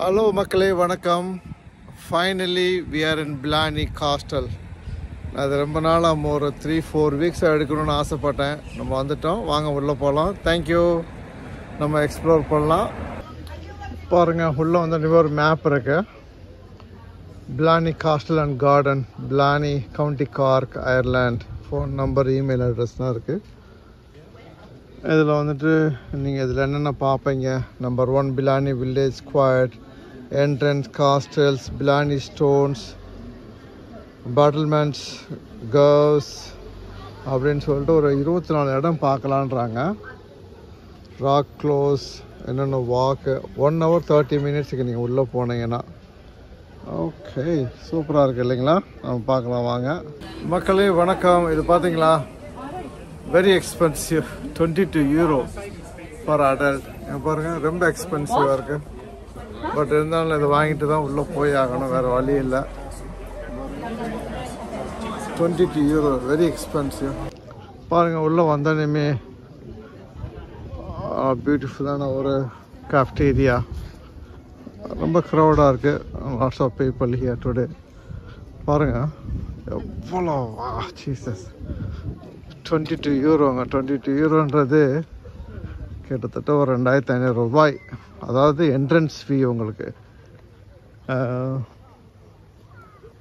Hello மக்களே வணக்கம். Finally we are in Blarney Castle. அது ரொம்ப நாளா ஒரு 3-4 வீக்ஸ் எடுக்கணும்னு ஆசைப்பட்டேன். நம்ம வந்துட்டோம். வாங்க உள்ள போலாம். Thank you. நம்ம எக்ஸ்ப்ளோர் பண்ணலாம். பாருங்க உள்ள வந்து ஒரு மேப் இருக்கு. Blarney Castle and Garden, Blarney, County Cork, Ireland. Phone number, email அட்ரஸ்லாம் இருக்கு. இதில் வந்துட்டு நீங்கள் இதில் என்னென்ன பார்ப்பீங்க. Number 1 Blarney Village Square, Entrance, Castles, Blarney Stones, Battlements, Girls அப்படின்னு சொல்லிட்டு ஒரு 24 இடம் பார்க்கலான்றாங்க. ராக் க்ளோஸ், என்னென்ன வாக்கு 1 hour 30 minutesக்கு நீங்கள் உள்ளே போனீங்கன்னா. ஓகே, சூப்பராக இருக்குது இல்லைங்களா? நம்ம பார்க்கலாம் வாங்க. மக்களே வணக்கம். இது பார்த்தீங்களா, வெரி எக்ஸ்பென்சிவ், €22 ஃபார் அடல்ட். பாருங்கள் ரொம்ப எக்ஸ்பென்சிவாக இருக்குது. பட் இருந்தாலும் இதை வாங்கிட்டு தான் உள்ளே போய் ஆகணும், வேறு வழி இல்லை. €22 வெரி எக்ஸ்பென்சிவ். பாருங்கள் உள்ளே வந்தோடனே பியூட்டிஃபுல்லான ஒரு கேஃப்டீரியா. ரொம்ப க்ரௌடாக இருக்குது. Lots of people here today. பாருங்கள் எவ்வளோ ஜீசஸ், €22. €22ன்றது கிட்டத்தட்ட ஒரு ₹2,500. அதாவது என்ட்ரன்ஸ் ஃபீ. உங்களுக்கு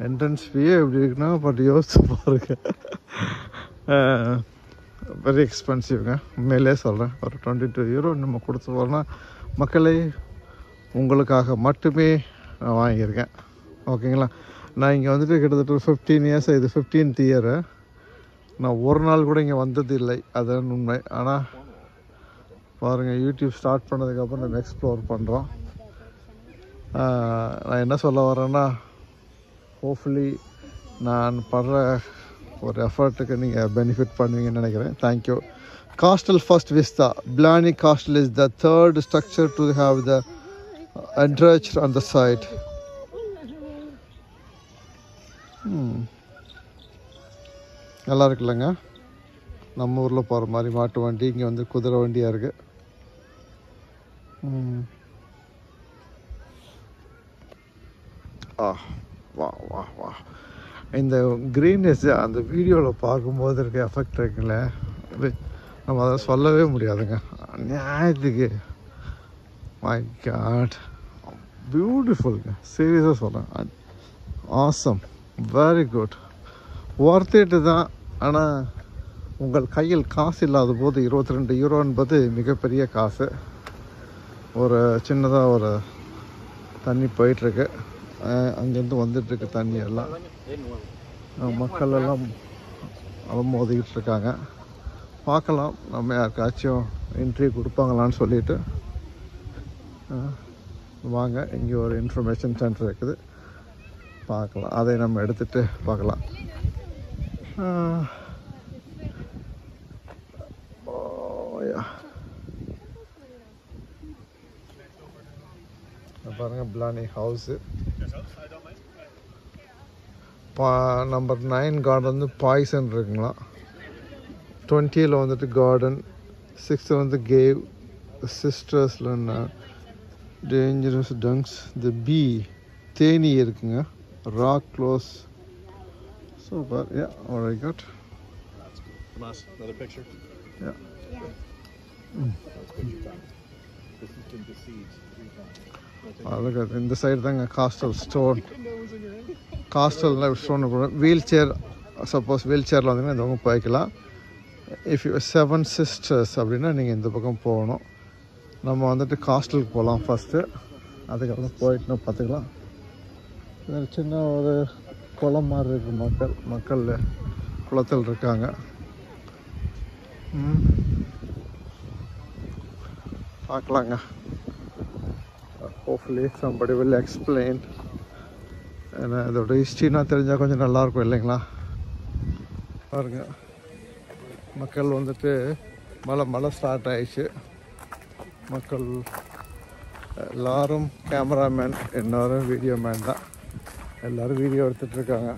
என்ட்ரன்ஸ் ஃபீயே எப்படி இருக்குன்னா, பட் யோசிச்சு பாருங்க, வெரி எக்ஸ்பென்சிவ்ங்க. உண்மையிலே சொல்கிறேன். ஒரு €22 நம்ம கொடுத்து போகிறோன்னா, மக்களை உங்களுக்காக மட்டுமே நான் வாங்கியிருக்கேன். ஓகேங்களா? நான் இங்கே வந்துட்டு கிட்டத்தட்ட 15 years, இது 15th year. நான் ஒரு நாள் கூட இங்கே வந்தது இல்லை, அதுதான் உண்மை. ஆனால் பாருங்கள், யூடியூப் ஸ்டார்ட் பண்ணதுக்கப்புறம் நம்ம எக்ஸ்ப்ளோர் பண்ணுறோம். நான் என்ன சொல்ல வரேன்னா, ஹோப்ஃபுல்லி நான் படுற ஒரு எஃபர்ட்டுக்கு நீங்கள் பெனிஃபிட் பண்ணுவீங்கன்னு நினைக்கிறேன். Thank you. Castle First Vista. Blarney Castle is the third structure to have the entrance on the side. நல்லா இருக்குல்லங்க. நம்ம ஊரில் போகிற மாதிரி மாட்டு வண்டி, இங்கே வந்து குதிரை வண்டியாக இருக்குது. வா வா வா. இந்த க்ரீனஸ் அந்த வீடியோவில் பார்க்கும்போது இருக்க எஃபெக்ட் இருக்குல்ல, அது நம்ம அதை சொல்லவே முடியாதுங்க. நியாயத்துக்கு மை காட், பியூட்டிஃபுல்ங்க. சீரியஸாக சொல்கிறேன். Awesome, very good, worth it தான். ஆனால் உங்கள் கையில் காசு இல்லாத போது €22 என்பது மிகப்பெரிய காசு. ஒரு சின்னதாக ஒரு தண்ணி போயிட்டுருக்கு, அங்கேருந்து வந்துட்டுருக்கு தண்ணி எல்லாம். மக்கள் எல்லாம் அலமோதிக்கிட்டு இருக்காங்க. பார்க்கலாம், நம்ம யாருக்காச்சும் என்ட்ரி கொடுப்பாங்களான்னு சொல்லிட்டு. வாங்க, இங்கே ஒரு இன்ஃபர்மேஷன் சென்டர் இருக்குது, பார்க்கலாம். அதை நம்ம எடுத்துகிட்டு பார்க்கலாம். பாருங்க, Blarney ஹவுஸு. நம்பர் 9 கார்டன் வந்து பாய்சன் இருக்குங்களா. 20ல் வந்துட்டு கார்டன், 6 வந்து கேவ், சிஸ்டர்ஸில் டேஞ்சரஸ் டங்க்ஸ், தி பீ தேனி இருக்குங்க, rock close. Super, yeah, very good. Tomas, another picture? Yeah. That's what you're talking. This has been besieged 3 times. Look at in the side தாங்க Castle Stone. Castle Stone wheelchair. Suppose wheel சேரில் வந்தீங்கன்னா இந்த பக்கம் போய்க்கலாம். If you 7 sisters அப்படின்னா நீங்கள் இந்த பக்கம் போகணும். நம்ம வந்துட்டு காஸ்டலுக்கு போகலாம் ஃபஸ்ட்டு, அதுக்கப்புறம் போயிட்டு பார்த்துக்கலாம். சின்ன ஒரு குளம் மாதிரி இருக்குது. மக்கள் குளத்தில் இருக்காங்க. பார்க்கலாங்க. Hopefully somebody will explain. ஏன்னா இதோட ஹிஸ்ட்ரினா தெரிஞ்சால் கொஞ்சம் நல்லாயிருக்கும் இல்லைங்களா? பாருங்க, மக்கள் வந்துட்டு மழை ஸ்டார்ட் ஆயிடுச்சு. மக்கள் எல்லோரும் கேமராமேன், எல்லோரும் வீடியோ மேன் தான். எல்லோரும் வீடியோ எடுத்துகிட்ருக்காங்க.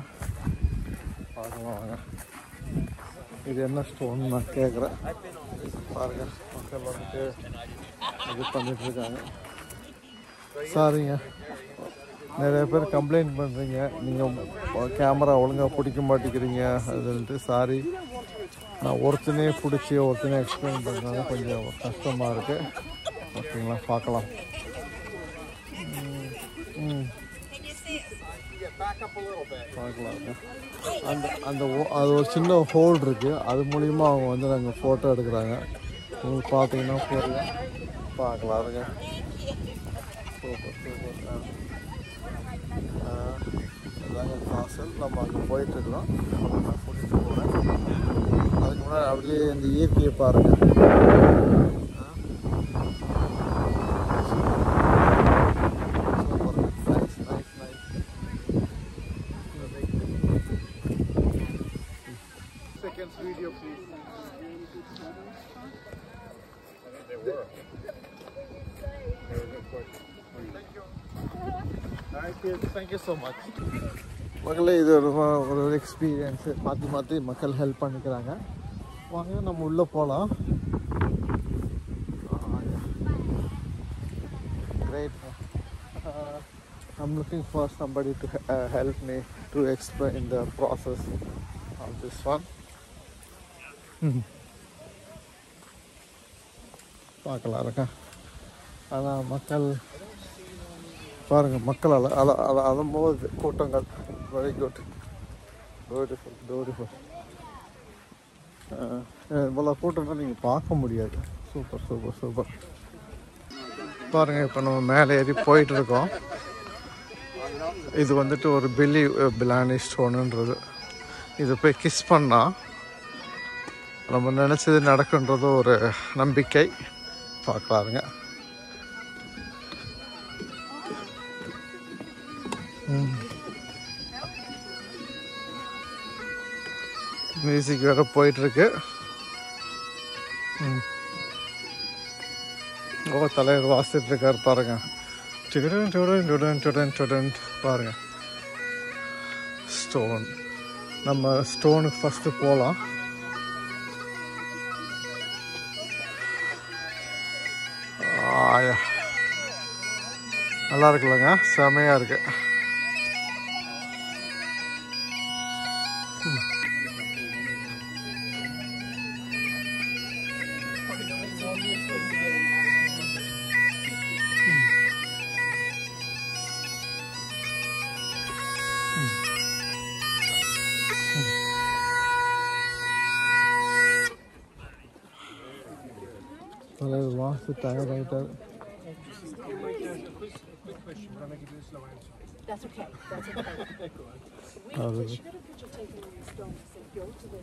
பார்க்கலாம் வாங்க. இது என்ன ஸ்டோன் நான் கேட்குறேன். பாருங்கள், மக்கள் வந்துட்டு இது பண்ணிகிட்ருக்காங்க. சாரிங்க, நிறைய பேர் கம்ப்ளைண்ட் பண்ணுறீங்க, நீங்கள் கேமரா ஒழுங்காக பிடிக்க மாட்டேங்கிறீங்க அதுன்ட்டு. சாரி, நான் ஒருத்தனே பிடிச்சி ஒருத்தனே எக்ஸ்பிளைன் பண்ணுறது கொஞ்சம் கஷ்டமாக இருக்குது. ஓகேங்களா, பார்க்கலாம். பார்க்கலாங்க. அது ஒரு சின்ன ஹோல் இருக்குது, அது மூலிமா அவங்க வந்து நாங்கள் ஃபோட்டோ எடுக்கிறாங்க. உங்களுக்கு பார்த்தீங்கன்னா புரியும். பார்க்கலாருங்க. Super super. அதாங்க காசல். நம்ம அங்கே போயிட்டுருக்குறோம். நான் கூட்டிகிட்டு போகிறேன். அதுக்கு முன்னாடி அப்படியே இந்த இயற்கையை பாருங்கள். Video, please. They were. Thank you so much. மக்களே, இது ஒரு எக்ஸ்பீரியன்ஸு. மாற்றி மாற்றி மக்கள் ஹெல்ப் பண்ணிக்கிறாங்க. வாங்க நம்ம உள்ளே போகலாம். Great. I'm looking for somebody to help me to explain the process of this one. பார்க்கலாம் இருக்கா. ஆனால் மக்கள் பாருங்கள், மக்கள் அலம்போது கூட்டங்கள். Very good, beautiful beautiful. இவ்வளோ கூட்டம்னா நீங்கள் பார்க்க முடியாது. Super super super. பாருங்கள், இப்போ நம்ம மேலே ஏறி போயிட்டுருக்கோம். இது வந்துட்டு ஒரு பிலானி ஸ்டோனுன்றது. இது போய் கிஸ் பண்ணால் நம்ம நினச்சது நடக்குன்றது ஒரு நம்பிக்கை. பார்க்கலாருங்க. மியூசிக் வேறு போயிட்டுருக்கு. தலைவர் வாசிட்டுருக்கார் பாருங்க. பாருங்க, ஸ்டோன். நம்ம ஸ்டோனுக்கு ஃபஸ்ட்டு போகலாம். நல்லா இருக்குல்லங்க, செமையாக இருக்கு. தலைவர் வாசி டயர்ட் ஆகிட்டார். That's okay. That's okay. We should get a picture taken on the stone. Say, go to the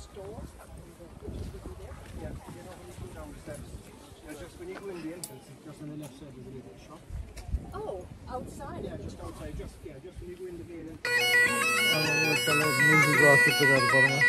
store. And the picture will be there. Yeah, you know when you go down the steps. Just when you go in the entrance, just on the left side there's a little shop. Oh, outside. Yeah, just outside. Just when you go in the main entrance. தலைவர் music வாசிட்டுருக்காரு பாருங்க.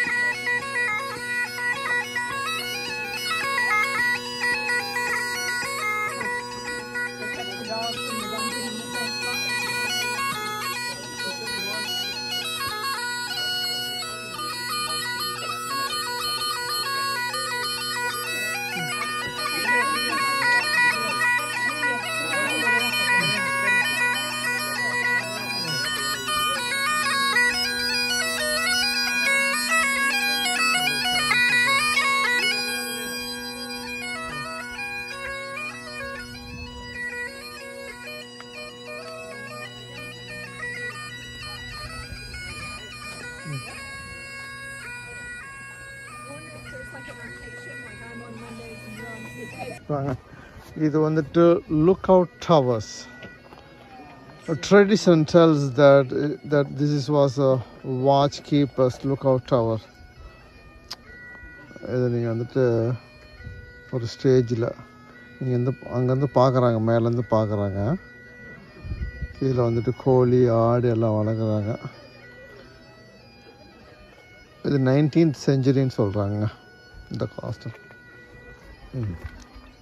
இது வந்துட்டு look out towers. Tradition tells that this was a watchkeeper's lookout tower. இது நீங்கள் வந்துட்டு ஒரு ஸ்டேஜில் நீங்கள் அங்கேருந்து பார்க்குறாங்க, மேலேருந்து பார்க்குறாங்க. கீழே வந்துட்டு கோழி ஆடு எல்லாம் வளர்க்குறாங்க. இது 19th செஞ்சுரின்னு சொல்கிறாங்க இந்த காஸ்டம்.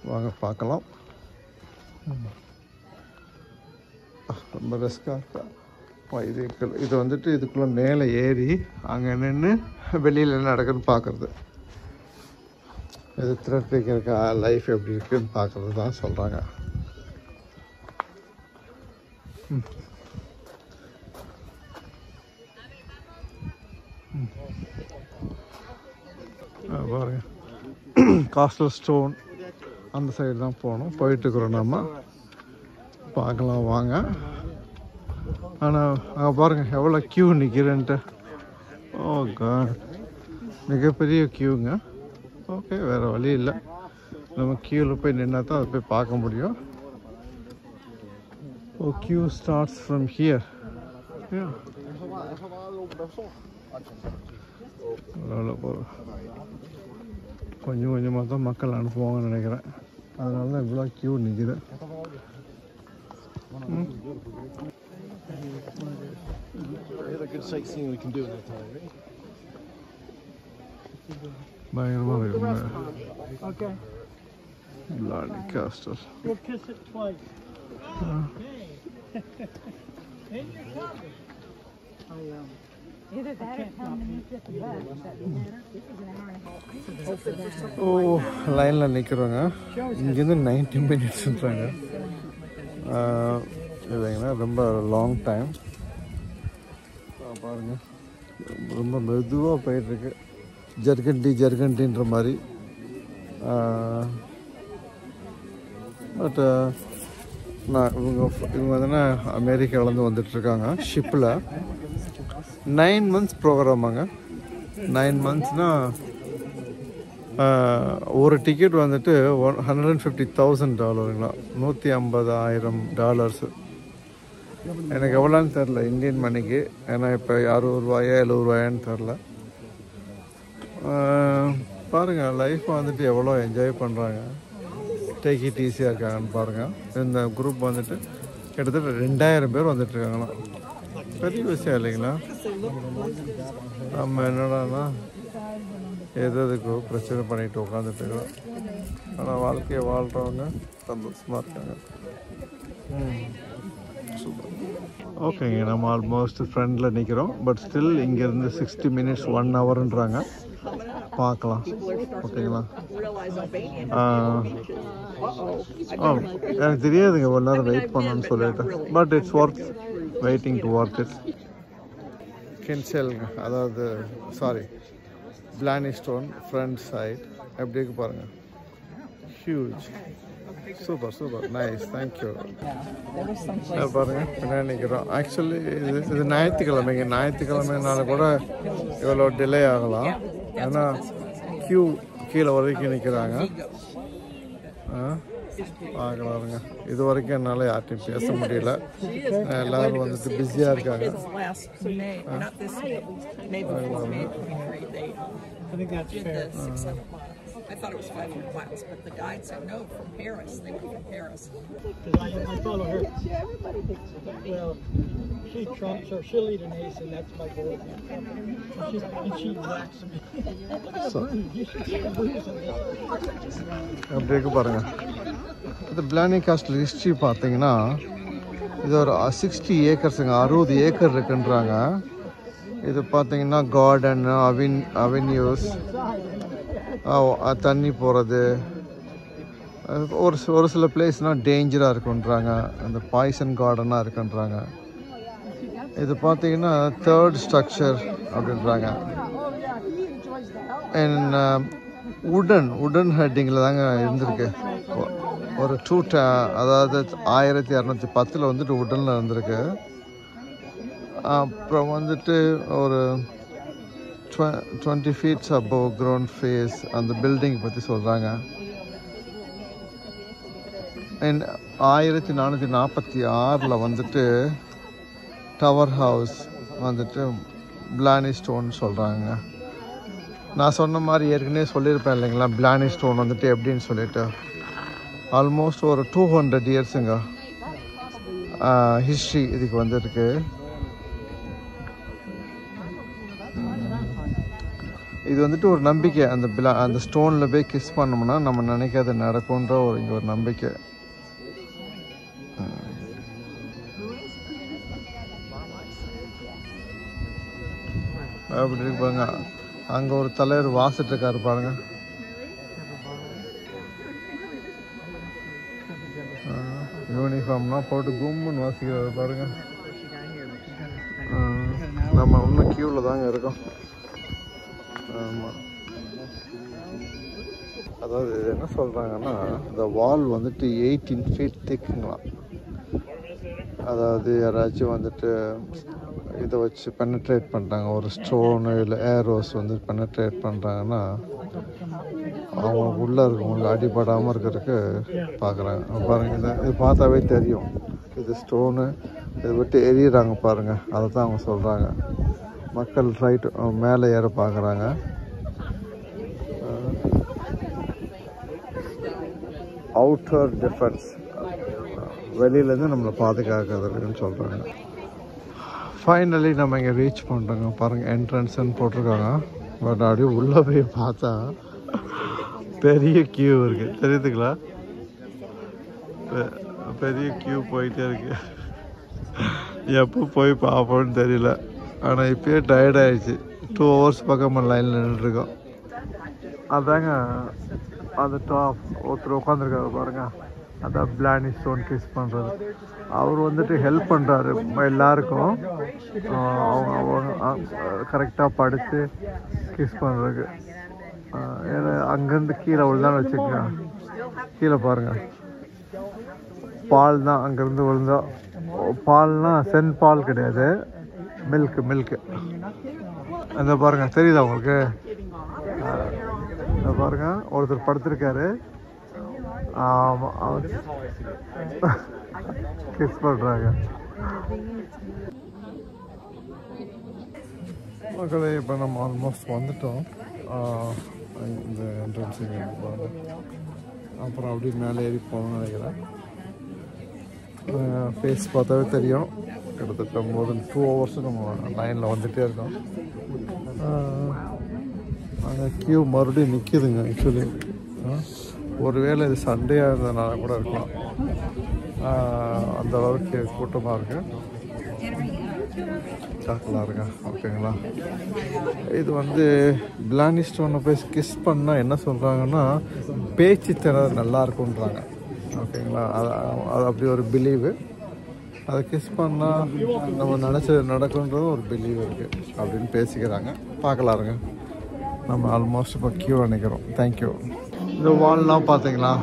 வாங்க பார்க்கலாம். ரொம்ப ரிஸ்காக இது வந்துட்டு இதுக்குள்ளே மேலே ஏறி அங்கே நின்று வெளியில் என்ன நடக்குதுன்னு பார்க்குறது. இது த்ரெட் இருக்கா லைஃப் எப்படி இருக்குதுன்னு பார்க்குறது தான் சொல்கிறாங்க. பாருங்க காஸ்டல் ஸ்டோன் அந்த சைடு தான் போகணும். போயிட்டுருக்குறோம் நம்ம. பார்க்கலாம் வாங்க. ஆனால் அங்கே பாருங்கள் எவ்வளோ க்யூ நிற்கிறேன்ட்டு. ஓ காட், மிகப்பெரிய க்யூங்க. ஓகே, வேறு வழி இல்லை. நம்ம க்யூவில் போய் நின்னா தான் அதை போய் பார்க்க முடியும். ஓ, க்யூ ஸ்டார்ட்ஸ் ஃப்ரம் ஹியர். கொஞ்சம் கொஞ்சமாக தான் மக்கள் அனுப்புவாங்கன்னு நினைக்கிறேன். அதனால தான் இவ்வளோ க்யூ நிற்கிது. பயங்கரமாக இருக்குங்க. Okay. Bloody castle. We'll kiss it twice. Hey. And you're coming. Either that or come and meet at the bus. Doesn't matter. This is an hour and a half. ஓ, லைனில் நிற்கிறோங்க. இங்கேருந்து 90 மினிட்ஸ்ன்றாங்க. இல்லைங்கன்னா ரொம்ப லாங் டைம். பாருங்க, ரொம்ப மெதுவாக போயிட்டுருக்கு. ஜர்கண்டின்ற மாதிரி. But இவங்க வந்து அமெரிக்காவிலேருந்து வந்துட்டுருக்காங்க ஷிப்பில். 9 months ப்ரோக்ராமாங்க. 9 monthsனால் ஒரு டிக்கெட் வந்துட்டு $150,000, $150,000. எனக்கு எவ்வளோன்னு தெரில இந்தியன் மணிக்கு. ஏன்னா இப்போ ₹60 ₹70 தெரில. பாருங்கள், லைஃப்பை வந்துட்டு எவ்வளோ என்ஜாய் பண்ணுறாங்க. டேக் இட் ஈஸியாக இருக்காங்கன்னு பாருங்கள். இந்த குரூப் வந்துட்டு கிட்டத்தட்ட 2000 பேர் வந்துட்டுருக்காங்களாம். பெரிய விஷயம் இல்லைங்களா? நம்ம என்னடானா எதுக்கோ பிரச்சனை பண்ணிட்டு உட்காந்துட்டு இருக்கோம். ஆனால் வாழ்க்கையை வாழ்கிறவங்க சந்தோஷமாக இருக்காங்க. சூப்பர். ஓகேங்க, நம்ம ஆல்மோஸ்ட் ஃப்ரெண்டில் நிற்கிறோம். பட் ஸ்டில் இங்கேருந்து 60 minutes 1 hourன்றாங்க. பார்க்கலாம். ஓகேங்களா? எனக்கு தெரியாதுங்க ஒரு நேரம் வெயிட் பண்ணணும்னு சொல்லிட்டு. But it's worth waiting to watch it. கின்செல்ங்க, அதாவது sorry Blarney stone front side எப்படி இருக்கு பாருங்கள். ஹியூஜ். Super nice, thank you. பாருங்கள், பின்னாடி நிற்கிறோம். ஆக்சுவலி இது ஞாயிற்றுக்கிழமைங்க. ஞாயிற்றுக்கிழமைனால கூட இவ்வளோ டிலே ஆகலாம். ஏன்னா க்யூ கீழே வரைக்கும் நிற்கிறாங்க. பார்க்கலாருங்க. இது வரைக்கும் என்னால் யார்ட்டையும் பேச முடியல. எல்லோரும் வந்துட்டு பிஸியாக இருக்காங்க. I think that's fair. I thought it was 500 miles, but the guide said no, from Paris. They were from Paris. I follow her. Well, she trumps her. She'll eat an ace, and that's my goal. And she whacks me. You should take a booze in this. அப்படி இருக்கு பாருங்கள். இது Pilani castle history பார்த்தீங்கன்னா இது ஒரு 60 ஏக்கர்ஸுங்க. 60 acre இருக்குன்றாங்க. இது பார்த்தீங்கன்னா கார்டன், அவென்யூஸ், தண்ணி போகிறது, ஒரு சில பிளேஸ்னால் டேஞ்சராக இருக்குன்றாங்க. அந்த பாய்சன் கார்டனாக இருக்குன்றாங்க. இது பார்த்தீங்கன்னா 3rd ஸ்ட்ரக்சர் அப்படின்றாங்க. அண்ட் உடன் ஹெட்டிங்கில் தாங்க இருந்திருக்கு. ஒரு அதாவது 1210 வந்துட்டு உடனில் இருந்திருக்கு. அப்புறம் வந்துட்டு ஒரு 20 feet above ground face அந்த பில்டிங் பற்றி சொல்கிறாங்க. அண்ட் 1446 வந்துட்டு டவர் ஹவுஸ் வந்துட்டு பிளானி ஸ்டோன் சொல்கிறாங்க. நான் சொன்ன மாதிரி ஏற்கனவே சொல்லியிருப்பேன் இல்லைங்களா, பிளானி ஸ்டோன் வந்துட்டு எப்படின்னு சொல்லிட்டு. ஆல்மோஸ்ட் ஒரு 200 இயர்ஸுங்க ஹிஸ்ட்ரி இதுக்கு வந்துருக்கு. இது வந்துட்டு ஒரு நம்பிக்கை. அந்த ஸ்டோனில் போய் கிஸ் பண்ணோம்னா நம்ம நினைக்காத நடக்கும்ன்ற இங்கே ஒரு நம்பிக்கை. அப்படி இருப்பாங்க. அங்கே ஒரு தலைவர் வாசிட்டு இருக்காரு பாருங்க. யூனிஃபார்ம் போட்டோம்னா போட்டு கும்முன்னு வாசிக்கிறாரு பாருங்க. நம்ம இன்னும் க்யூவில் தாங்க இருக்கோம். ஆமாம், அதாவது என்ன சொல்கிறாங்கன்னா இந்த வால் வந்துட்டு 18 feet திக்குங்களாம். அதாவது யாராச்சும் வந்துட்டு இதை வச்சு பெனட்ரேட் பண்ணுறாங்க, ஒரு ஸ்டோனு இல்லை ஏரோஸ் வந்து பெனட்ரேட் பண்ணுறாங்கன்னா அவங்களுக்கு உள்ளே இருக்கவங்களுக்கு அடிபடாமல் இருக்கிறதுக்கு பார்க்குறாங்க. பாருங்கள், இது பார்த்தாவே தெரியும் இது ஸ்டோனு, இதை விட்டு எரியிறாங்க பாருங்கள். அதை தான் அவங்க சொல்கிறாங்க. மக்கள் ரைட் மேலே ஏற பார்க்குறாங்க. அவுட்டர் டிஃபென்ஸ், வெளியிலேருந்து நம்மளை பாதுகாக்கிறதுன்னு சொல்கிறாங்க. ஃபைனலி நம்ம இங்கே ரீச் பண்ணுறோங்க. பாருங்கள், என்ட்ரன்ஸ்ன்னு போட்டிருக்காங்க. பட் அப்படியே உள்ளே போய் பார்த்தா பெரிய கியூ இருக்குது, தெரியுதுங்களா? பெரிய கியூ போயிட்டே இருக்கு. எப்போ போய் பார்ப்போன்னு தெரியல. ஆனால் இப்போயே டயர்ட் ஆகிடுச்சு. 2 hours பக்கம் லைனில் நின்றுருக்கோம். அதாங்க அந்த டாப் ஒருத்தர் உட்காந்துருக்காரு பாருங்க, அதான் பிளானி ஸ்டோன் கிஸ் பண்ணுறது. அவர் வந்துட்டு ஹெல்ப் பண்ணுறாரு எல்லாருக்கும், அவங்க கரெக்டாக படித்து கிஸ் பண்ணுறதுக்கு. ஏன்னா அங்கேருந்து கீழே விழுந்தான்னு வச்சுக்கோங்க, கீழே பாருங்கள் பால் தான் அங்கேருந்து விழுந்தா. பால்னா சென் பால் கிடையாது, மில்க்கு. அந்த பாருங்கள், தெரியுதா உங்களுக்கு? பாருங்க, ஒருத்தர் படுத்திருக்காரு. ஆமாம், கிஸ் பண்ணுறாங்க. மக்களே, இப்போ நம்ம ஆல்மோஸ்ட் வந்துட்டோம். இந்த என்ட்ரன்ஸுங்க அப்புறம் அப்படியே மேலே ஏறி போகணும்னு நினைக்கிறேன். ஃபேஸ் பார்த்தாவே தெரியும். கிட்டத்தட்ட more than 2 hours நம்ம லைனில் வந்துகிட்டே இருக்கோம். அங்கே கியூ மறுபடியும் நிற்கிதுங்க. ஆக்சுவலி ஒருவேளை இது சண்டேயாக இருந்ததுனால கூட இருக்கலாம். அந்த அளவுக்கு கூட்டமாக இருக்குது. பார்க்கலாம் இருங்க. ஓகேங்களா? இது வந்து பிளானி ஸ்டோனை போய் கிஸ் பண்ணால் என்ன சொல்கிறாங்கன்னா பேச்சு திறன் நல்லா இருக்குன்றாங்க. ஓகேங்களா? அது அப்படி ஒரு பிலீவு. அதை கிஸ் பண்ணால் நம்ம நினச்சது நடக்குன்றது ஒரு பிலீவ் இருக்குது அப்படின்னு பேசிக்கிறாங்க. பார்க்கலாம் இருங்க. நம்ம ஆல்மோஸ்ட் இப்போ கியூ நினைக்கிறோம். தேங்க்யூ. இந்த வால்லாம் பார்த்தீங்களா?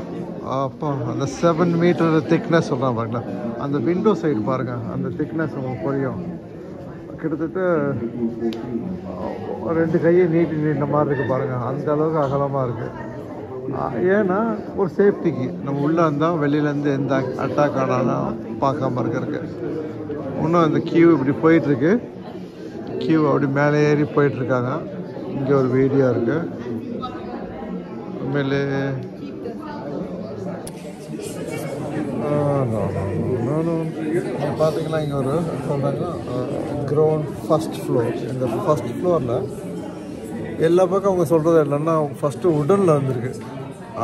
அப்போ அந்த 7 meter திக்னஸ் சொல்கிறான் பாருங்களா, அந்த விண்டோ சைடு பாருங்கள், அந்த திக்னஸ் உங்களுக்கு புரியும். கிட்டத்தட்ட 2 கையை நீட்ட மாதிரி இருக்குது பாருங்கள், அந்த அளவுக்கு அகலமாக இருக்குது. ஏன்னா ஒரு சேஃப்டிக்கு நம்ம உள்ளே இருந்தால் வெளியிலேருந்து எந்த அட்டாக் ஆனாலும் பார்க்காம இருக்கிறதுக்கு. இன்னும் அந்த கியூ இப்படி போயிட்டுருக்கு. கியூ அப்படி மேலே ஏறி போயிட்டுருக்காங்க. இங்கே ஒரு வீடியோ இருக்குது. உண்மையிலே பார்த்தீங்கன்னா இங்கே ஒரு சொல்கிறாங்க கிரவுண்ட் ஃபஸ்ட் ஃப்ளோர். இந்த ஃபஸ்ட் ஃப்ளோரில் எல்லா பக்கம் அவங்க சொல்கிறது என்னென்னா ஃபஸ்ட்டு உடனில் வந்துருக்கு,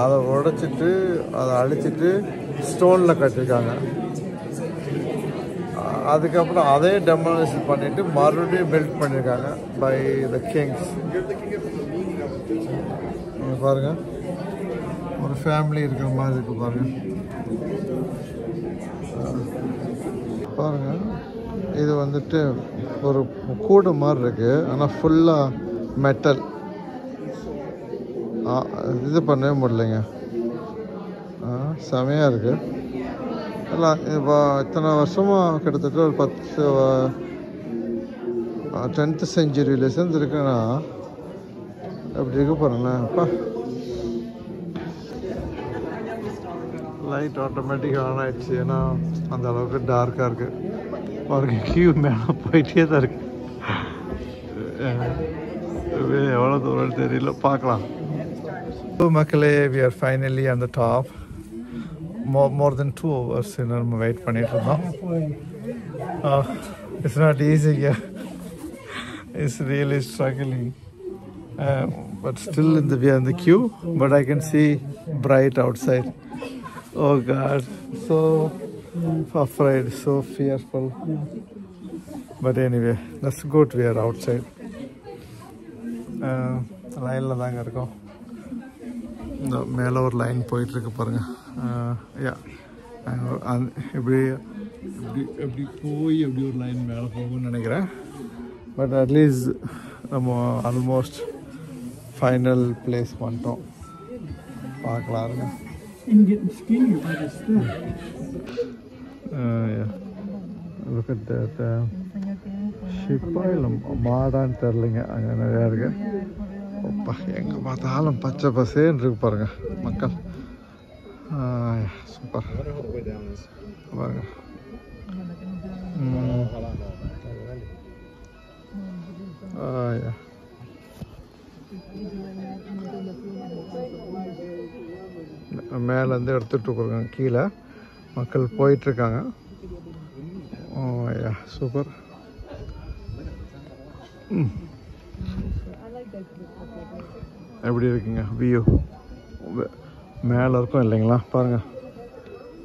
அதை உடைச்சிட்டு அதை அழிச்சிட்டு ஸ்டோனில் கட்டியிருக்காங்க. அதுக்கப்புறம் அதே டெமாலிஷன் பண்ணிவிட்டு மறுபடியும் பில்ட் பண்ணியிருக்காங்க பை த கிங்ஸ். நீங்கள் பாருங்கள், ஒரு ஃபேமிலி இருக்கிற மாதிரி இருக்குது பாருங்கள். பாருங்கள், இது வந்துட்டு ஒரு கூடு மாதிரி இருக்குது, ஆனால் ஃபுல்லாக மெட்டல். இது பண்ணவே முடியலைங்க, செமையாக இருக்குது. எல்லாம் இப்போ இத்தனை வருஷமாக கிட்டத்தட்ட ஒரு 10th centuryலேருந்து இருக்குன்னா அப்படி இருக்கு பாருங்களேன். அப்பா லைட் ஆட்டோமேட்டிக்காக ஆன் ஆகிடுச்சு, ஏன்னா அந்த அளவுக்கு டார்க்காக இருக்குது. பாருங்க, கியூ மேலே போயிட்டே தான் இருக்குது. எவ்வளோ தூரம் தெரியல, பார்க்கலாம். மக்களே, we are finally on the top. More than 2 hours நம்ம வெயிட் பண்ணிட்டு இருந்தோம். It's not easy here. It's really struggling. But still we are in the queue, but I can see bright outside. Oh God, so afraid, so fearful. But anyway, that's good, we are outside. லைனில் தாங்க இருக்கோம். இந்த மேலே ஒரு line போயிட்டுருக்கு பாருங்கள். இப்படி எப்படி போய் எப்படி ஒரு லைன் மேலே போகும்னு நினைக்கிறேன். பட் அட்லீஸ்ட் நம்ம ஆல்மோஸ்ட் ஃபைனல் பிளேஸ் பண்ணிட்டோம். பார்க்கலாம் இருங்க. Look at that. ஷிப்பா இல்லை மாடான்னு தெரிலிங்க, அங்கே நிறையா இருக்கு. அப்பா எங்கே பார்த்தாலும் பச்சை பசேன்னு இருக்கு பாருங்க மக்கள். சூப்பர் பாருங்க. மேலேருந்து எடுத்துகிட்டு போகிறாங்க, கீழே மக்கள் போயிட்டுருக்காங்க. சூப்பர். எப்படி இருக்குங்க வியூ? மேலே இருக்கும் இல்லைங்களா பாருங்கள்.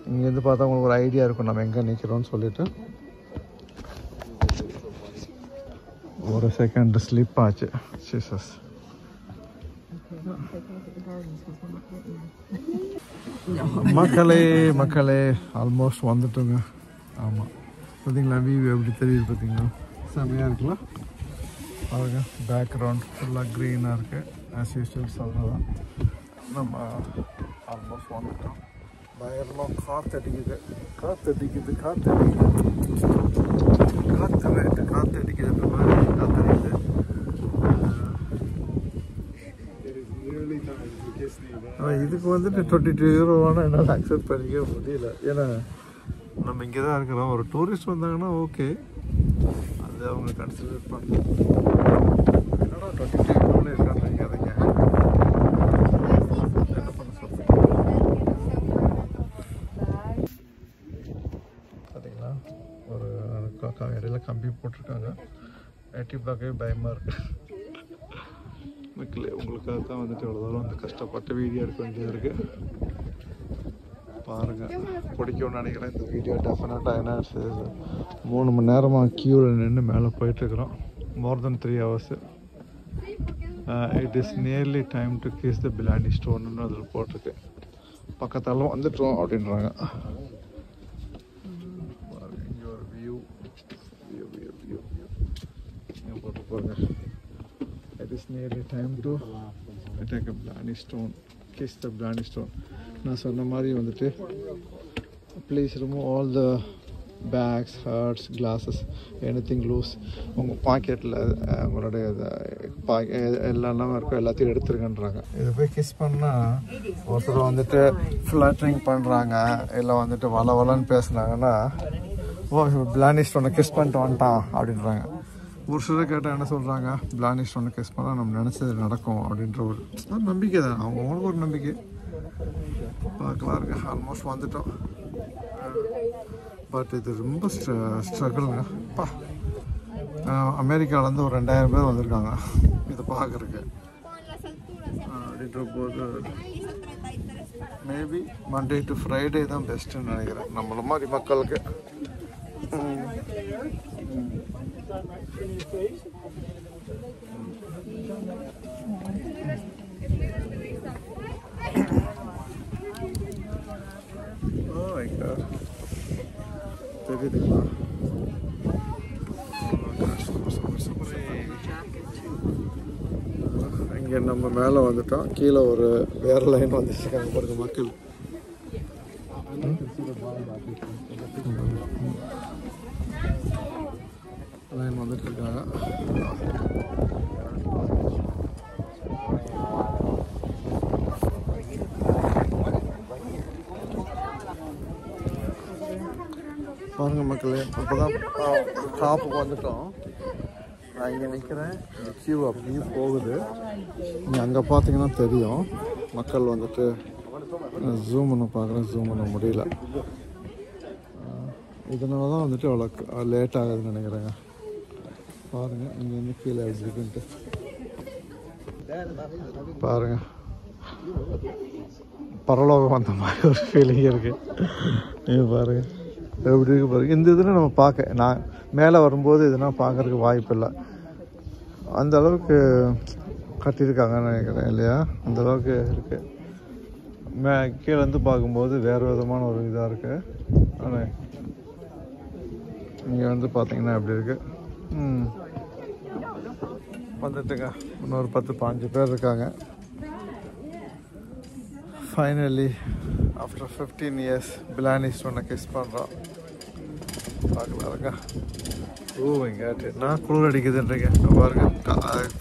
இங்கேருந்து பார்த்தா உங்களுக்கு ஒரு ஐடியா இருக்கும் நம்ம எங்கே நிற்கிறோன்னு சொல்லிட்டு. ஒரு செகண்ட் ஸ்லிப் ஆச்சு. ஜீசஸ். மக்களே ஆல்மோஸ்ட் வந்துட்டோங்க. ஆமாம் பார்த்தீங்களா வியூ எப்படி தெரியுது பார்த்தீங்களா? செம்மையாக இருக்குல்ல பாருங்க. பேக்ரவுண்ட் ஃபுல்லாக க்ரீனாக இருக்குது. ஆஸ் யூஸ்வல் சொல்கிறதான் நம்ம ஆல்மோஸ்ட் வந்துட்டோம். பயங்கரமாக காற்றடிக்குது காற்றடிக்குது அந்த மாதிரி காற்றடிக்குது. இதுக்கு வந்துட்டு 22 euro வேணால் என்னால் அக்செப்ட் பண்ணிக்க முடியல. ஏன்னா நம்ம இங்கே தான் இருக்கிறோம். ஒரு டூரிஸ்ட் வந்தாங்கன்னா ஓகே, அது அவங்க கன்சிடர் பண்ணலாம். என்னடா 22 euro இருக்கான்னு நினைக்காதீங்க. என்ன பண்ண சொல்கிறீங்க பார்த்தீங்களா? ஒரு இடையில கம்பி போட்டிருக்காங்க. எட்டி பார்க்கவே பயமாக இருக்குது. மக்களே உங்களுக்காக தான் வந்துட்டு எவ்வளோ தூரம் வந்து கஷ்டப்பட்டு வீடியோ எடுக்க வேண்டியது இருக்குது. பாருங்கள், பிடிக்கும்னு நினைக்கிறேன் இந்த வீடியோ டெஃபினட்டாக. ஏன்னா 3 மணி நேரமாக க்யூவில் நின்று மேலே போயிட்டுருக்குறோம். More then 3 hours. It is nearly time to kiss the Blarney ஸ்டோன்னு அதில் போட்டிருக்கு. பக்கத்தாலும் வந்துட்டோம் அப்படின்றாங்க. இங்கே ஒரு வியூ போட்டு பாருங்க. It is nearly time to take a Blarney stone, kiss the Blarney stone. நான் சொன்ன மாதிரி வந்துட்டு please remove all the bags, hats, glasses, anything loose. உங்கள் பாக்கெட்டில் உங்களுடைய எல்லாம் இருக்கும் எல்லாத்தையும் எடுத்துருங்கன்றாங்க. இதை போய் கிஸ் பண்ணால் ஒருத்தர் வந்துட்டு ஃப்ளட்டரிங் பண்ணுறாங்க, இல்லை வந்துட்டு வளன்னு பேசுனாங்கன்னா ஓ பிளானி ஸ்டோனை கிஸ் பண்ணிட்டு வந்துட்டான் அப்படின்றாங்க. ஒரு சிலர் கேட்டால் என்ன சொல்கிறாங்க, பிளானி ஸ்டோனை கிஸ் பண்ணால் நம்ம நினச்சது நடக்கும் அப்படின்ற ஒரு நம்பிக்கை தான். அவங்களுக்கு ஒரு நம்பிக்கை. பார்க்கலாம் இருங்க. ஆல்மோஸ்ட் வந்துட்டோம். பட் இது ரொம்ப ஸ்ட்ரகிள்ங்க. அமெரிக்காவிலேருந்து ஒரு 2000 பேர் வந்திருக்காங்க இதை பார்க்குறக்கு. அப்படின்ற போது மேபி மண்டே டு ஃப்ரைடே தான் பெஸ்ட்டுன்னு நினைக்கிறேன் நம்மள மாதிரி மக்களுக்கு. தெரியுதுங்களா? இங்கே நம்ம மேலே வந்துட்டோம். கீழே ஒரு வேற லைன் வந்துருக்காங்க பாருங்க மக்கள். லைன் வந்துட்டு இருக்காங்க. பாருங்க மக்களே, இப்போதான் டாப்புக்கு வந்துட்டோம். நான் இங்கே நிற்கிறேன். இந்த கியூ அப்படியே போகுது. நீங்கள் அங்கே பார்த்தீங்கன்னா தெரியும். மக்கள் வந்துட்டு ஜூம் பண்ண பார்க்குறேன், ஜூம் பண்ண முடியல. இதனால தான் வந்துட்டு அவ்வளோ லேட் ஆகுதுன்னு நினைக்கிறேங்க. பாருங்கள் இங்கேருந்து கீழே இருக்குன்ட்டு பாருங்கள். பரலோகம் வந்த மாதிரி ஒரு ஃபீலிங் இருக்குது. நீங்கள் பாருங்கள் எப்படி இருக்கு பாருங்கள். இந்த இதில் நம்ம பார்க்க நான் மேலே வரும்போது இதெல்லாம் பார்க்குறதுக்கு வாய்ப்பு இல்லை. அந்த அளவுக்கு கட்டியிருக்காங்கன்னு நினைக்கிறேன் இல்லையா? அந்த அளவுக்கு இருக்குது. கீழே இருந்து பார்க்கும்போது வேறு விதமான ஒரு இதாக இருக்குது. ஆனால் இங்கே வந்து பார்த்தீங்கன்னா எப்படி இருக்குது. வந்துட்டுங்க இன்னொரு 10-15 பேர் இருக்காங்க. ஃபைனலி ஆஃப்டர் 15 இயர்ஸ் பிளானி ஸ்டோனை கிஸ் பண்ணுறோம். பார்க்கலாருங்க. இங்கே என்ன குளிர் அடிக்குதுன்றீங்க பாருங்க.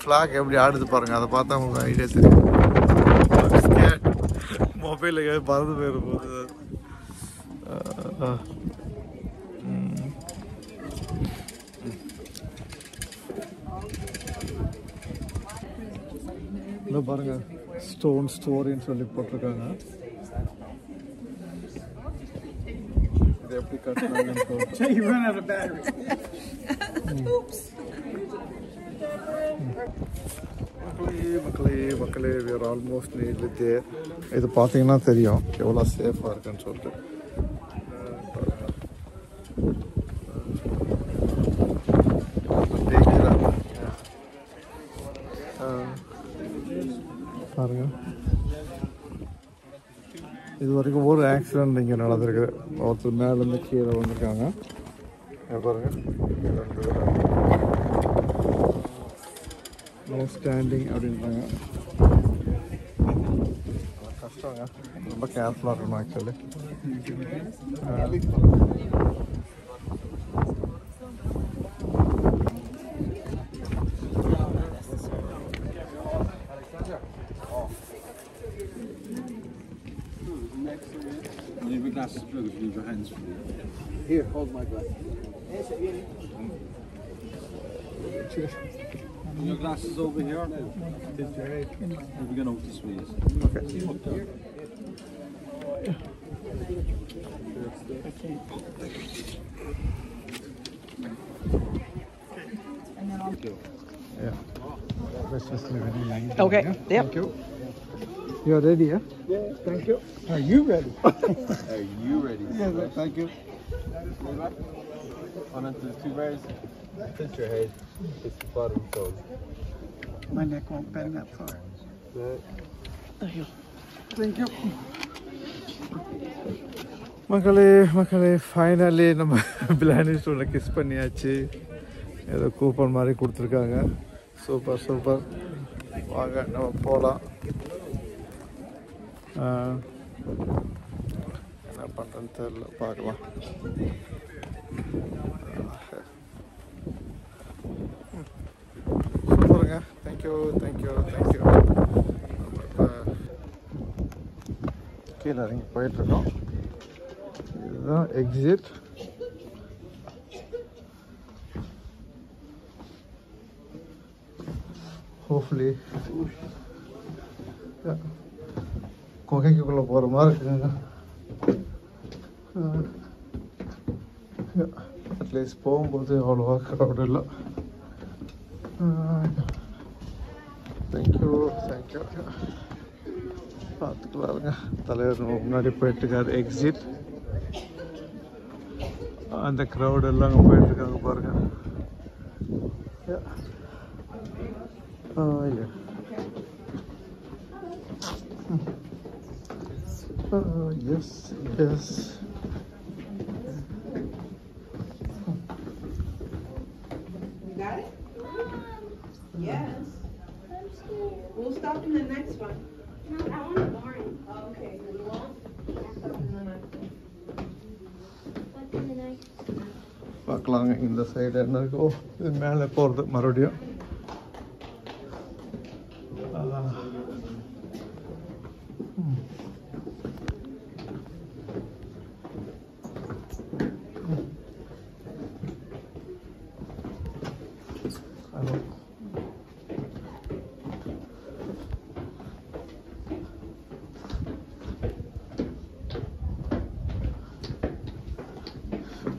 ஃப்ளாக் எப்படி ஆடுது பாருங்கள். அதை பார்த்தா உங்களுக்கு ஐடியா தெரியும். மொபைலில் எங்கேயாவது பறந்து போயிருப்போது. இல்லை பாருங்க, ஸ்டோன் ஸ்டோரின்னு சொல்லி போட்டிருக்காங்க. இது எப்படி கட்டினாங்கன்னு You run out of battery. மக்களே we are almost nearly there. இது பார்த்தீங்கன்னா தெரியும் எவ்வளோ சேஃபாக இருக்குன்னு சொல்லிட்டு. பாருங்க, இது வரைக்கும் ஒரு ஆக்சிடென்ட் இங்கே நடந்திருக்கு. ஒருத்தர் மேலேருந்து கீழே வந்திருக்காங்க. பாருங்க, நோ ஸ்டாண்டிங் அப்படின்றாங்க. கஷ்டங்க, ரொம்ப கேர்ஃபுல்லாக இருக்கணும் actually. Leave your glasses, please. Leave your hands free. Here, hold my glass. Your glasses over here now. We're going out this way. Okay. Yeah. Let's just leave it in. Okay, Yeah? yep. Thank you. You're ready, yeah? Yeah, thank you. Are you ready? Are you ready? Yeah, thank you. On into the 2 bars. Tilt your head. It's the bottom toe. My neck won't bend that far. Thank you. மக்களே finally நம்ம Pilani ஸ்டோனில் kiss பண்ணியாச்சு. ஏதோ coupon மாதிரி கொடுத்துருக்காங்க. Super. வாங்க நம்ம போகலாம். என்ன பண்ணுறேன்னு தெரியல, பார்க்கலாம். சூப்பருங்க. தேங்க்யூ. கீழே இறங்கி போயிட்டுருக்கோம். இதுதான் எக்ஸிட். ஹோப்ஃபுல்லி குகைக்குள்ளே போகிற மாதிரி இருக்குங்க. அட்லீஸ்ட் போகும்போது அவ்வளோவா க்ரௌட் இல்லை. தேங்க்யூ. பார்த்துக்கலாருங்க. தலைவர் முன்னாடி போயிட்டுருக்காரு. எக்ஸிட். அந்த க்ரௌட் எல்லாம் அங்கே போயிட்டுருக்காங்க பாருங்க. Yes. You got it? Yes. We'll stop in the next one. No, I want a barn. Oh, okay. You want? What's in the next? பார்க்கலாங்க இந்த சைடு என்ன இருக்கோ. இது மேலே போகிறது மறுபடியும்.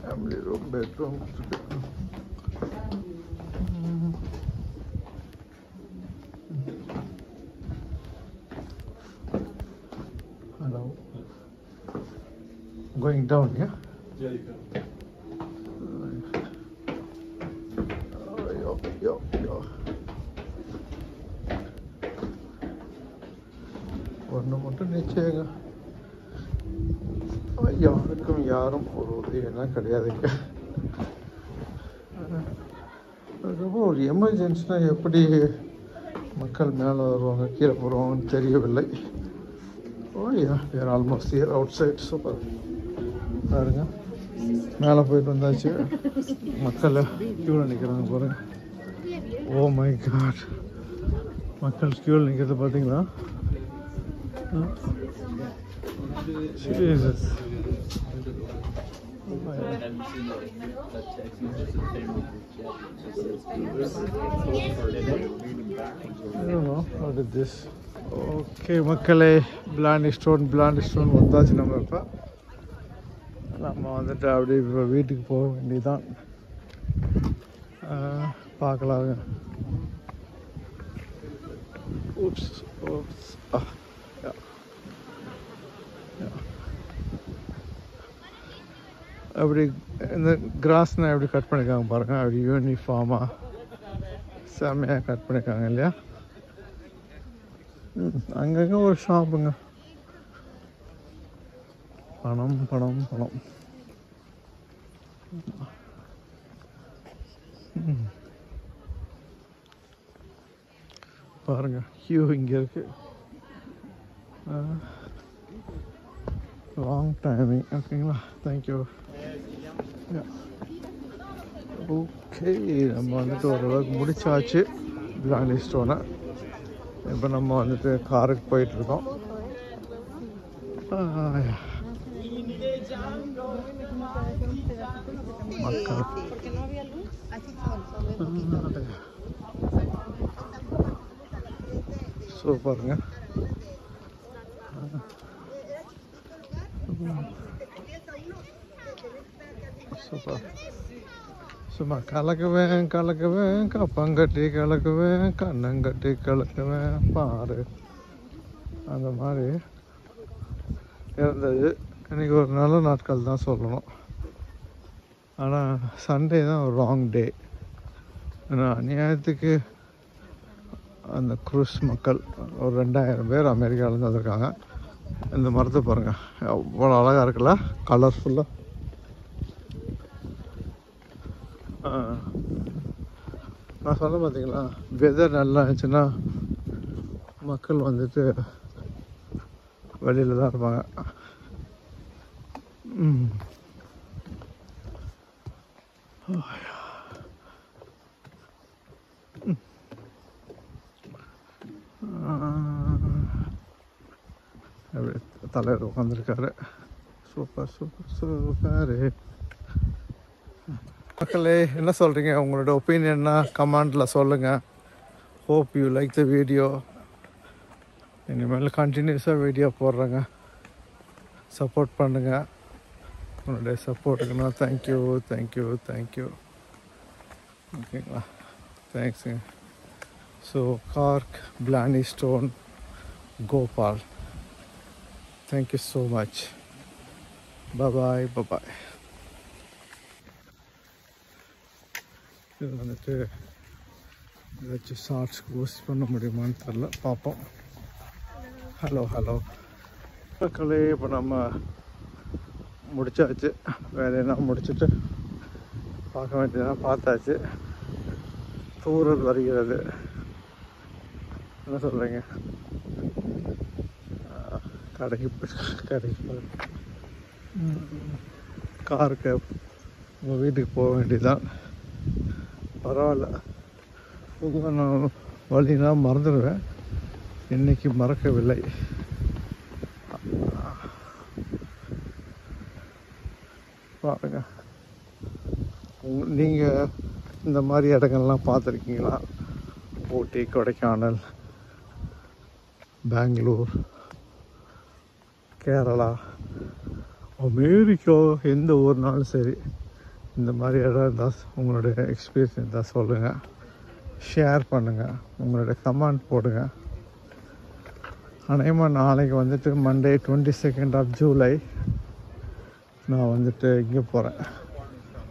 Family room, bedroom. Hello. Going down, yeah? Yeah, you can. Yo. ஒன்று மட்டும் நிச்சயங்க. உதவியெல்லாம் கிடையாதுங்க. அதுக்கப்புறம் ஒரு எமர்ஜென்சினா எப்படி மக்கள் மேலே வருவாங்க கீழே போடுவாங்கன்னு தெரியவில்லை. வேறு almost here outside. Super பாருங்க, மேலே போயிட்டு வந்தாச்சு. மக்கள் க்யூவில் நிற்கிறாங்க பாருங்க. ஓ மை காட், மக்கள் க்யூவில் நிற்கிறது பார்த்தீங்களா? Jesus. I don't know what is this. Okay மக்களே, பிளாண்டி ஸ்டோன் வந்தாச்சு. நம்ம வந்துட்டு அப்படியே இப்போ வீட்டுக்கு போக வேண்டியதுதான். பார்க்கலாங்க. oops. அப்படி இந்த கிராஸ்னால் எப்படி கட் பண்ணியிருக்காங்க பாருங்கள். அப்படி யூனிஃபார்மாக செம்மையாக கட் பண்ணியிருக்காங்க இல்லையா? அங்கங்கே ஒரு ஷாப்புங்க. பணம் பாருங்க, கியூ இங்கே இருக்கு. Long timing. ஓகேங்களா, தேங்க்யூ. ஓகே, நம்ம வந்துட்டு ஓரளவுக்கு முடிச்சாச்சு பிளாண்டி ஸ்டோனை. இப்போ நம்ம வந்துட்டு காருக்கு போயிட்டுருக்கோம். மக்கள் சூப்பருங்க. சூப்பர். சும்மா கலக்குவேன் கப்பங்கட்டி கலக்குவேன் கண்ணங்கட்டி கலக்குவேன் பாரு, அந்த மாதிரி இருந்தது. இன்றைக்கி ஒரு நல்ல நாட்கள் தான் சொல்லணும். ஆனால் சண்டே தான் ஒரு ராங் டே. ஏன்னா அநியாயத்துக்கு அந்த குரூஸ் மக்கள் ஒரு 2000 பேர் அமெரிக்காவிலேருந்து வந்திருக்காங்க. இந்த மரத்தை பாருங்கள், எவ்வளோ அழகாக இருக்குல்ல, கலர்ஃபுல்லாக. நான் சொல்ல பார்த்தீங்களா, வெதர் நல்லா இருந்துச்சுன்னா மக்கள் வந்துட்டு வெளியில் தான் இருப்பாங்க. அப்படி தலைவர் உட்காந்துருக்காரு. சூப்பர். மக்களே, என்ன சொல்கிறீங்க? உங்களோட ஒப்பீனியன்னா கமெண்டில் சொல்லுங்கள். Hope you like the video. இனிமேல் கண்டினியூஸாக வீடியோ போடுறேங்க. சப்போர்ட் பண்ணுங்கள். உங்களுடைய சப்போர்ட்டுக்குன்னா தேங்க்யூ. ஓகேங்களா, தேங்க்ஸுங்க. So Cork, Blarney stone, Gopal, thank you so much. Bye. இது வந்துட்டு ஏதாச்சும் ஷார்ட்ஸ்க்கு போஸ்ட் பண்ண முடியுமான்னு தெரில, பார்ப்போம். ஹலோ மக்களே, இப்போ நம்ம முடிச்சாச்சு. வேலையெல்லாம் முடிச்சுட்டு பார்க்க வேண்டியதெல்லாம் பார்த்தாச்சு. தூரல் வருகிறது. என்ன சொல்கிறீங்க? கடைக்கு காருக்கு உங்கள் வீட்டுக்கு போக வேண்டியதுதான். பரவாயில்ல, பொதுவாக நான் வழியெல்லாம் மறந்துடுவேன். இன்றைக்கி மறக்கவில்லை. பாருங்க, நீங்கள் இந்த மாதிரி இடங்கள்லாம் பார்த்துருக்கீங்களா? ஊட்டி, கொடைக்கானல், பெங்களூர், கேரளா, அமெரிக்கா, எந்த ஊர்னாலும் சரி, இந்த மாதிரி இடம் இருந்தால் உங்களுடைய எக்ஸ்பீரியன்ஸ் இருந்தால் சொல்லுங்கள், ஷேர் பண்ணுங்கள், உங்களுடைய கமெண்ட் போடுங்க. அநேகமாக நாளைக்கு வந்துட்டு மண்டே 22nd of July நான் வந்துட்டு இங்கே போகிறேன்,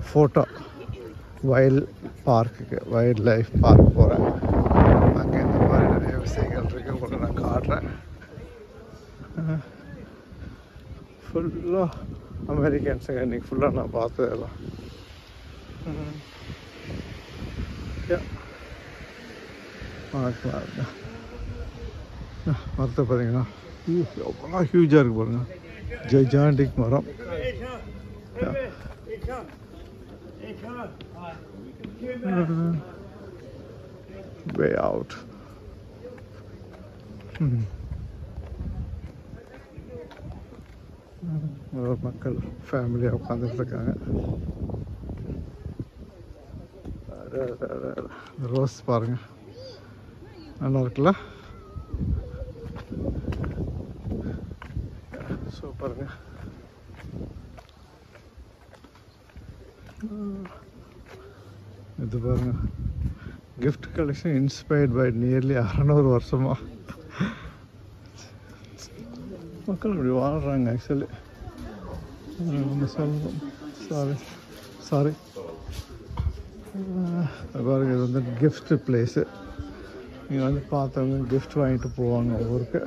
ஃபோட்டோ வைல்ட் லைஃப் பார்க் போகிறேன். அங்கே இந்த மாதிரி நிறைய விஷயங்கள் இருக்குது, உங்களுக்கு நான் காட்டுறேன். ஃபுல்லாக அமெரிக்கன்ஸுங்க இன்றைக்கி ஃபுல்லாக நான் பார்த்ததெல்லாம். பார்க்கலாம் இருக்கேன். மரத்தை பார்த்தீங்கன்னா எவ்வளோ ஹியூஜாக இருக்குது பாருங்கள். ஜெய்ஜாண்டிக் மரம். Way out. மக்கள் ஃபேமிலியாக உட்காந்துட்டு இருக்காங்க. ரோஸ் பாருங்க, நல்லா இருக்குல்ல? சூப்பருங்க. இது பாருங்க, gift collection inspired by nearly 600 வருஷமா மக்கள் இப்படி வாழ்கிறாங்க. ஆக்சுவலி சொல்லணும். சாரி பாருங்க, இது வந்து கிஃப்ட் பிளேஸு. இங்கே வந்து பார்த்தவங்க கிஃப்ட் வாங்கிட்டு போவாங்க ஊருக்கு.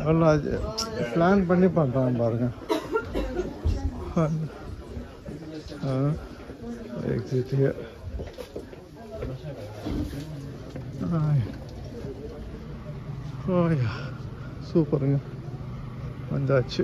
எவ்வளோ பிளான் பண்ணி பண்ணுறாங்க பாருங்க. Exit here. சூப்பருங்க, வந்தாச்சு.